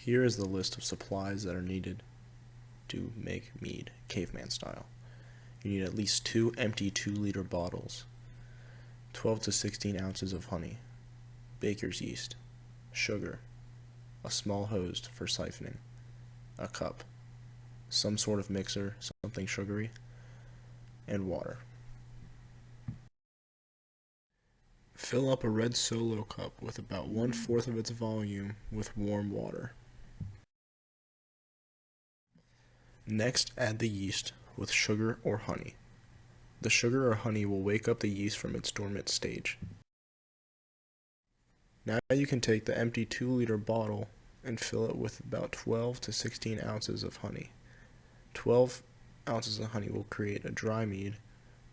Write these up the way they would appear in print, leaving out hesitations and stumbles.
Here is the list of supplies that are needed to make mead, caveman style. You need at least 2 empty 2-liter bottles, 12 to 16 ounces of honey, baker's yeast, sugar, a small hose for siphoning, a cup, some sort of mixer, something sugary, and water. Fill up a red Solo cup with about 1/4 of its volume with warm water. Next, add the yeast with sugar or honey. The sugar or honey will wake up the yeast from its dormant stage. Now you can take the empty 2-liter bottle and fill it with about 12 to 16 ounces of honey. 12 ounces of honey will create a dry mead,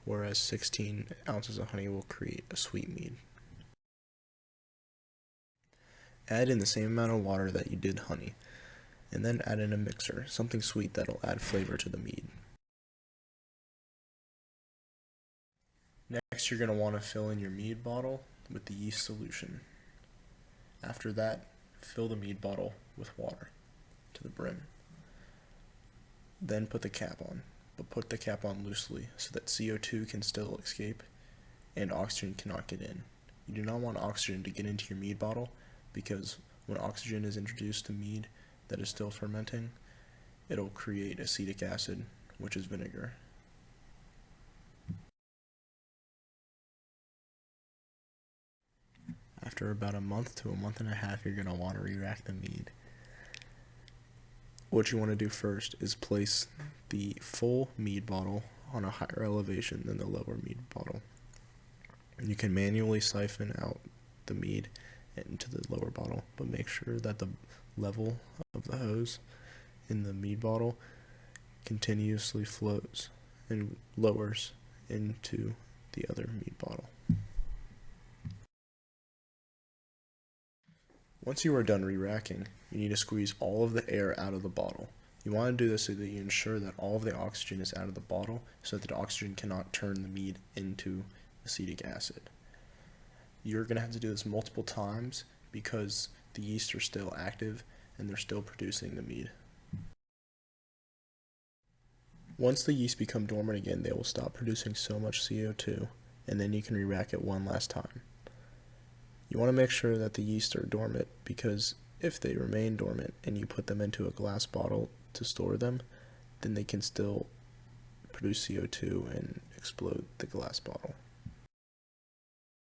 whereas 16 ounces of honey will create a sweet mead. Add in the same amount of water that you did honey, and then add in a mixer, something sweet that'll add flavor to the mead. Next, you're going to want to fill in your mead bottle with the yeast solution. After that, fill the mead bottle with water to the brim. Then put the cap on, but put the cap on loosely so that CO2 can still escape and oxygen cannot get in. You do not want oxygen to get into your mead bottle because when oxygen is introduced to mead that is still fermenting, it'll create acetic acid, which is vinegar. After about a month to a month and a half, you're going to want to re-rack the mead. What you want to do first is place the full mead bottle on a higher elevation than the lower mead bottle. You can manually siphon out the mead into the lower bottle, but make sure that the level of the hose in the mead bottle continuously flows and lowers into the other mead bottle. Once you are done re-racking, you need to squeeze all of the air out of the bottle. You want to do this so that you ensure that all of the oxygen is out of the bottle so that the oxygen cannot turn the mead into acetic acid. You're going to have to do this multiple times because the yeast are still active and they're still producing the mead. Once the yeast become dormant again, they will stop producing so much CO2, and then you can re-rack it one last time. You want to make sure that the yeast are dormant because if they remain dormant and you put them into a glass bottle to store them, then they can still produce CO2 and explode the glass bottle.